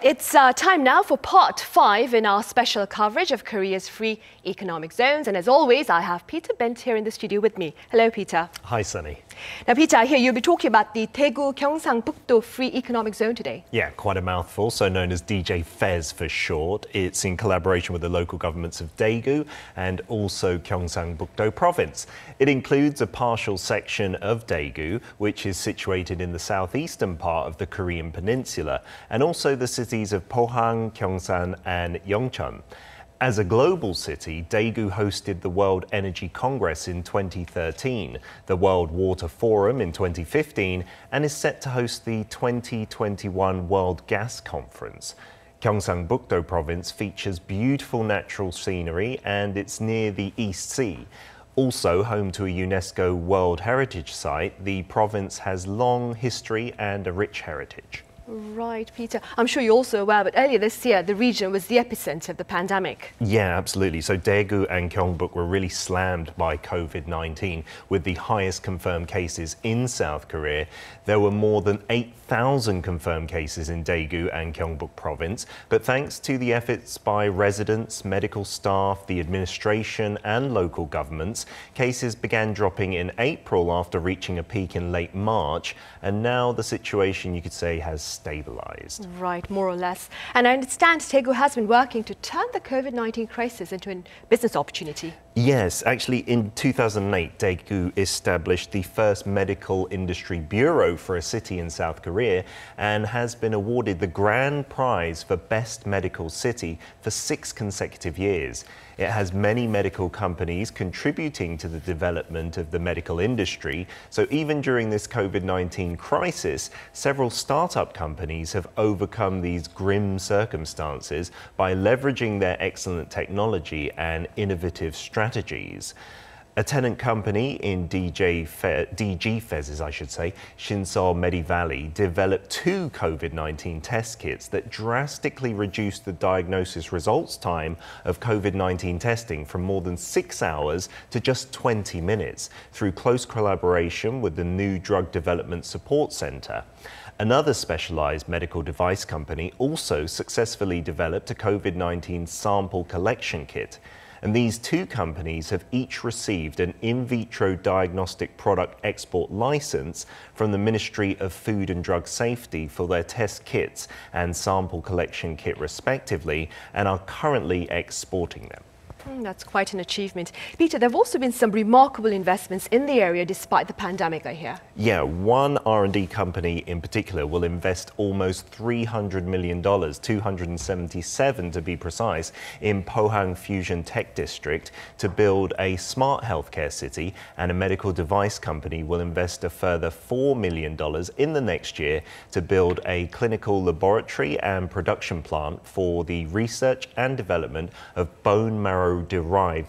It's time now for part 5 in our special coverage of Korea's free economic zones. And as always, I have Peter Bent here in the studio with me. Hello, Peter. Hi, Sunny. Now, Peter, I hear you'll be talking about the Daegu-Gyeongsangbuk-do Free Economic Zone today. Yeah, quite a mouthful, so known as DGFEZ for short. It's in collaboration with the local governments of Daegu and also Gyeongsangbuk-do Province. It includes a partial section of Daegu, which is situated in the southeastern part of the Korean peninsula, and also the cities of Pohang, Gyeongsan and Yeongcheon. As a global city, Daegu hosted the World Energy Congress in 2013, the World Water Forum in 2015, and is set to host the 2021 World Gas Conference. Gyeongsangbuk-do Province features beautiful natural scenery and it's near the East Sea. Also home to a UNESCO World Heritage Site, the province has long history and a rich heritage. Right, Peter. I'm sure you're also aware, but earlier this year, the region was the epicenter of the pandemic. Yeah, absolutely. So Daegu and Gyeongbuk were really slammed by COVID-19 with the highest confirmed cases in South Korea. There were more than 8,000 confirmed cases in Daegu and Gyeongbuk province. But thanks to the efforts by residents, medical staff, the administration and local governments, cases began dropping in April after reaching a peak in late March. And now the situation, you could say, has stabilized. Right, more or less. And I understand Daegu has been working to turn the COVID-19 crisis into a business opportunity. Yes, actually in 2008, Daegu established the first medical industry bureau for a city in South Korea and has been awarded the grand prize for best medical city for 6 consecutive years. It has many medical companies contributing to the development of the medical industry. So even during this COVID-19 crisis, several startup companies have overcome these grim circumstances by leveraging their excellent technology and innovative strategies. A tenant company in DGFEZ, I should say, Shinseo Medivalley, developed 2 COVID-19 test kits that drastically reduced the diagnosis results time of COVID-19 testing from more than 6 hours to just 20 minutes through close collaboration with the New Drug Development Support Center. Another specialized medical device company also successfully developed a COVID-19 sample collection kit. And these 2 companies have each received an in vitro diagnostic product export license from the Ministry of Food and Drug Safety for their test kits and sample collection kit respectively, and are currently exporting them. That's quite an achievement. Peter, there have also been some remarkable investments in the area despite the pandemic, I hear. Yeah, one R&D company in particular will invest almost $300 million, 277 to be precise, in Pohang Fusion Tech District to build a smart healthcare city, and a medical device company will invest a further $4 million in the next year to build a clinical laboratory and production plant for the research and development of bone marrow-derived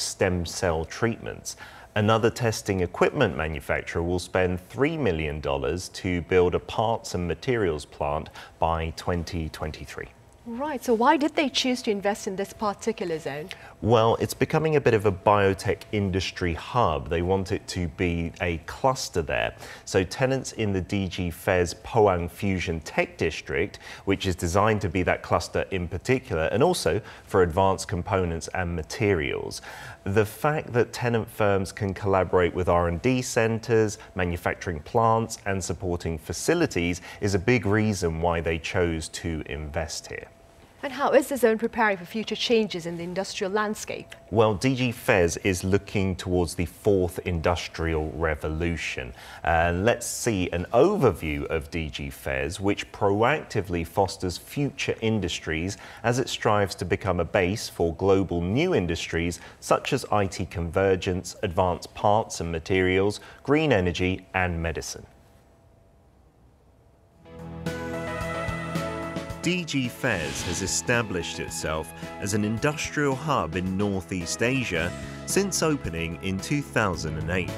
stem cell treatments. Another testing equipment manufacturer will spend $3 million to build a parts and materials plant by 2023. Right, so why did they choose to invest in this particular zone? Well, it's becoming a bit of a biotech industry hub. They want it to be a cluster there. So tenants in the DGFEZ Pohang Fusion Tech District, which is designed to be that cluster in particular, and also for advanced components and materials. The fact that tenant firms can collaborate with R&D centres, manufacturing plants and supporting facilities is a big reason why they chose to invest here. And how is the zone preparing for future changes in the industrial landscape? Well, DGFEZ is looking towards the 4th industrial revolution. Let's see an overview of DGFEZ, which proactively fosters future industries as it strives to become a base for global new industries such as IT convergence, advanced parts and materials, green energy and medicine. DGFEZ has established itself as an industrial hub in Northeast Asia since opening in 2008.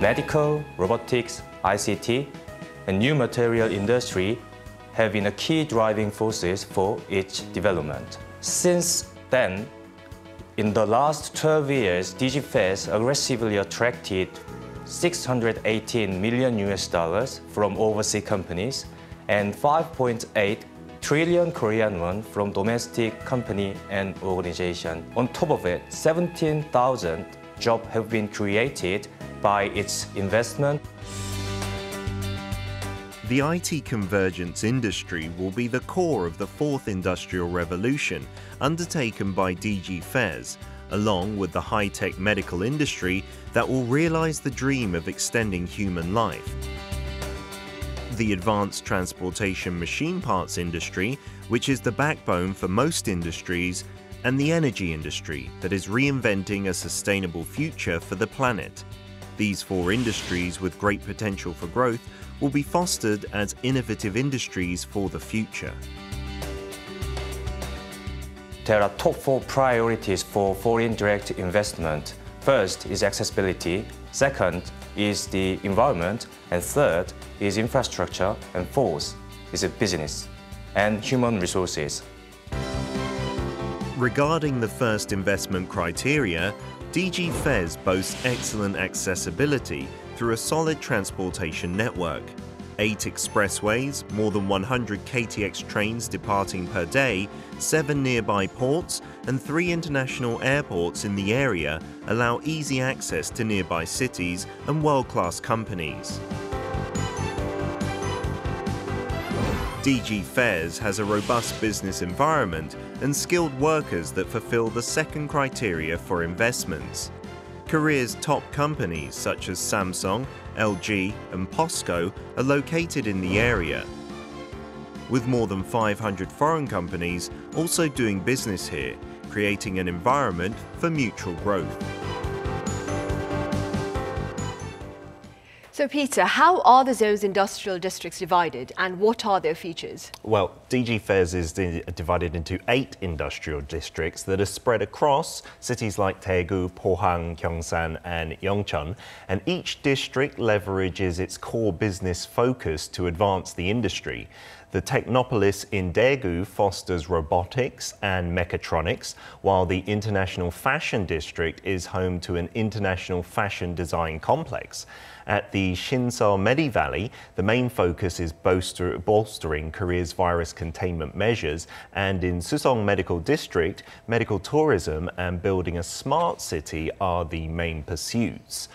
Medical, robotics, ICT, and new material industry have been the key driving forces for its development. Since then, in the last 12 years, DGFEZ aggressively attracted $618 million from overseas companies and 5.8 trillion Korean won from domestic company and organization. On top of it, 17,000 jobs have been created by its investment. The IT convergence industry will be the core of the fourth industrial revolution undertaken by DGFEZ, along with the high-tech medical industry that will realize the dream of extending human life. The advanced transportation machine parts industry, which is the backbone for most industries, and the energy industry that is reinventing a sustainable future for the planet. These four industries with great potential for growth will be fostered as innovative industries for the future. There are top 4 priorities for foreign direct investment. First is accessibility, second is the environment, and third is infrastructure, and fourth is business and human resources. Regarding the first investment criteria, DGFEZ boasts excellent accessibility through a solid transportation network. 8 expressways, more than 100 KTX trains departing per day, 7 nearby ports, and 3 international airports in the area allow easy access to nearby cities and world-class companies. DGFEZ has a robust business environment and skilled workers that fulfill the second criteria for investments. Korea's top companies such as Samsung, LG and POSCO are located in the area, with more than 500 foreign companies also doing business here, creating an environment for mutual growth. So Peter, how are the zone's industrial districts divided and what are their features? Well, DGFEZ is divided into 8 industrial districts that are spread across cities like Daegu, Pohang, Gyeongsan and Yeongcheon, and each district leverages its core business focus to advance the industry. The Technopolis in Daegu fosters robotics and mechatronics, while the International Fashion District is home to an international fashion design complex. At the Shinseol Medi Valley, the main focus is bolstering Korea's virus containment measures, and in Susong Medical District, medical tourism and building a smart city are the main pursuits.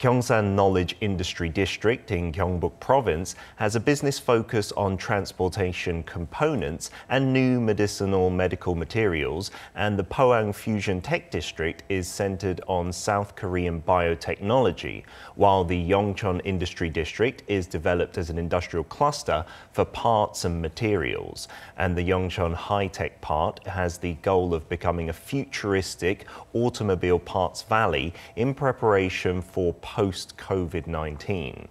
Gyeongsan Knowledge Industry District in Gyeongbuk Province has a business focus on transportation components and new medical materials, and the Pohang Fusion Tech District is centered on South Korean biotechnology, while the Yeongcheon Industry District is developed as an industrial cluster for parts and materials, and the Yeongcheon High-Tech part has the goal of becoming a futuristic automobile parts valley in preparation for post-COVID-19.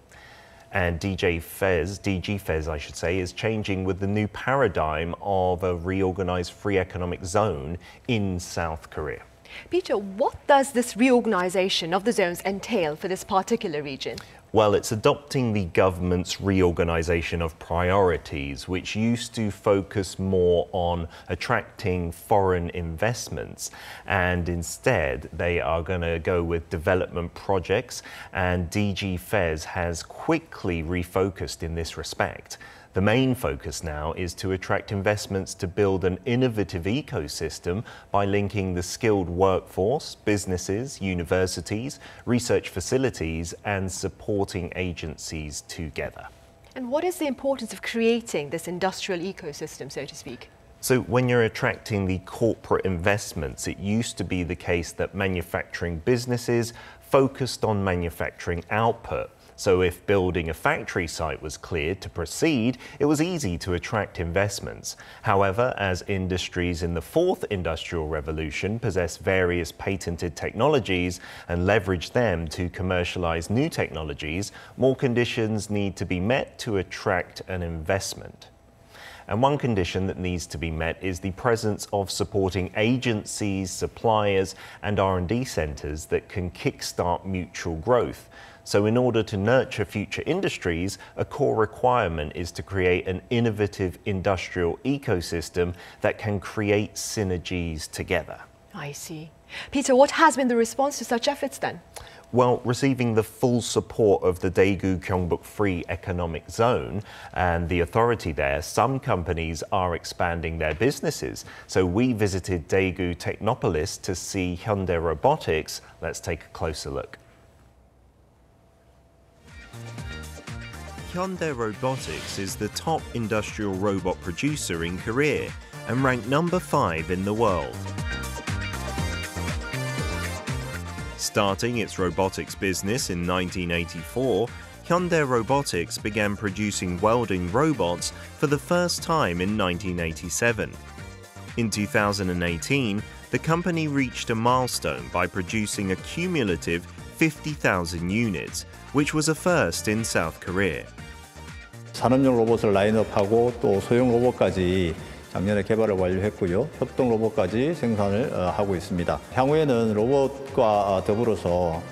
And DGFEZ, I should say, is changing with the new paradigm of a reorganized free economic zone in South Korea. Peter, what does this reorganization of the zones entail for this particular region? Well, it's adopting the government's reorganization of priorities, which used to focus more on attracting foreign investments. And instead, they are going to go with development projects, and DGFEZ has quickly refocused in this respect. The main focus now is to attract investments to build an innovative ecosystem by linking the skilled workforce, businesses, universities, research facilities, and supporting agencies together. And what is the importance of creating this industrial ecosystem, so to speak? So when you're attracting the corporate investments, it used to be the case that manufacturing businesses focused on manufacturing output. So if building a factory site was cleared to proceed, it was easy to attract investments. However, as industries in the fourth industrial revolution possess various patented technologies and leverage them to commercialize new technologies, more conditions need to be met to attract an investment. And one condition that needs to be met is the presence of supporting agencies, suppliers, and R&D centres that can kickstart mutual growth. So in order to nurture future industries, a core requirement is to create an innovative industrial ecosystem that can create synergies together. I see. Peter, what has been the response to such efforts then? Well, receiving the full support of the Daegu-Gyeongbuk Free Economic Zone and the authority there, some companies are expanding their businesses. So we visited Daegu Technopolis to see Hyundai Robotics. Let's take a closer look. Hyundai Robotics is the top industrial robot producer in Korea and ranked number 5 in the world. Starting its robotics business in 1984, Hyundai Robotics began producing welding robots for the first time in 1987. In 2018, the company reached a milestone by producing a cumulative 50,000 units, which was a first in South Korea. 산업용 로봇을 라인업하고 또 소형 로봇까지 작년에 개발을 완료했고요. 협동 로봇까지 생산을 하고 있습니다. 향후에는 로봇과 더불어서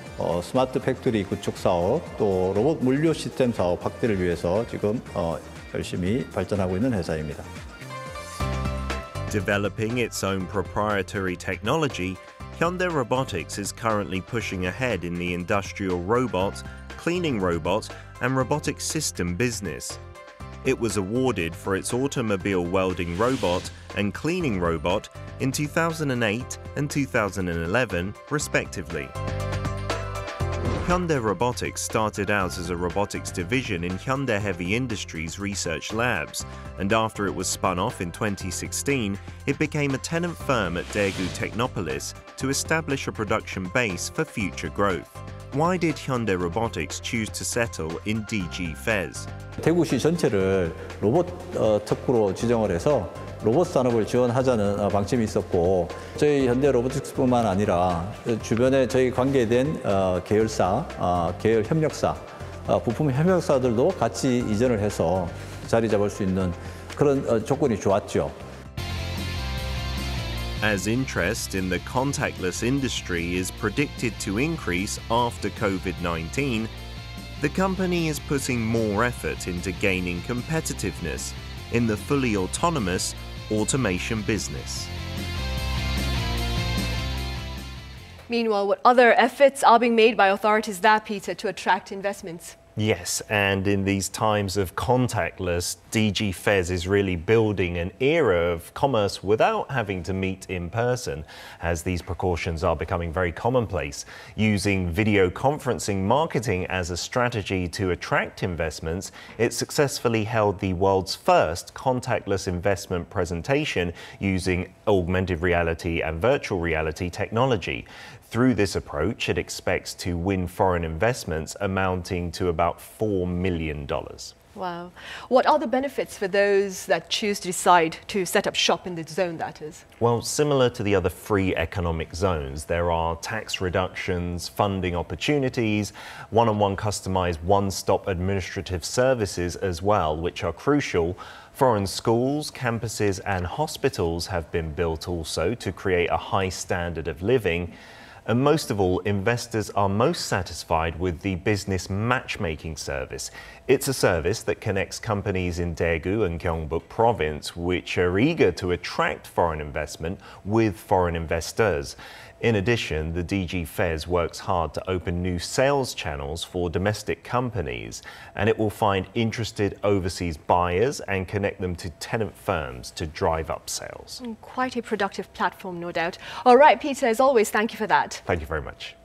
스마트 팩토리 구축 사업, 또 로봇 물류 시스템 사업 확대를 위해서 지금 열심히 발전하고 있는 회사입니다. Developing its own proprietary technology, Hyundai Robotics is currently pushing ahead in the industrial robot, cleaning robot, and robotic system business. It was awarded for its automobile welding robot and cleaning robot in 2008 and 2011, respectively. Hyundai Robotics started out as a robotics division in Hyundai Heavy Industries Research Labs, and after it was spun off in 2016, it became a tenant firm at Daegu Technopolis to establish a production base for future growth. Why did Hyundai Robotics choose to settle in DGFEZ? 대구시 전체를 로봇 특구로 지정을 해서 로봇 산업을 지원하자는 방침이 있었고, 저희 현대 로보틱스뿐만 아니라 주변에 저희 관계된 계열사, 계열 협력사, 부품 협력사들도 같이 이전을 해서 자리 잡을 수 있는 그런 조건이 좋았죠. As interest in the contactless industry is predicted to increase after COVID-19, the company is putting more effort into gaining competitiveness in the fully autonomous automation business. Meanwhile, what other efforts are being made by authorities there, Peter, to attract investments? Yes, and in these times of contactless, DGFEZ is really building an era of commerce without having to meet in person, as these precautions are becoming very commonplace. Using video conferencing marketing as a strategy to attract investments, it successfully held the world's first contactless investment presentation using augmented reality and virtual reality technology. Through this approach, it expects to win foreign investments amounting to about $4 million. Wow. What are the benefits for those that choose to decide to set up shop in the zone, that is? Well, similar to the other free economic zones, there are tax reductions, funding opportunities, one-on-one customized one-stop administrative services as well, which are crucial. Foreign schools, campuses and hospitals have been built also to create a high standard of living. And most of all, investors are most satisfied with the business matchmaking service. It's a service that connects companies in Daegu and Gyeongbuk Province, which are eager to attract foreign investment with foreign investors. In addition, the DGFEZ works hard to open new sales channels for domestic companies, and it will find interested overseas buyers and connect them to tenant firms to drive up sales. Quite a productive platform, no doubt. All right, Peter, as always, thank you for that. Thank you very much.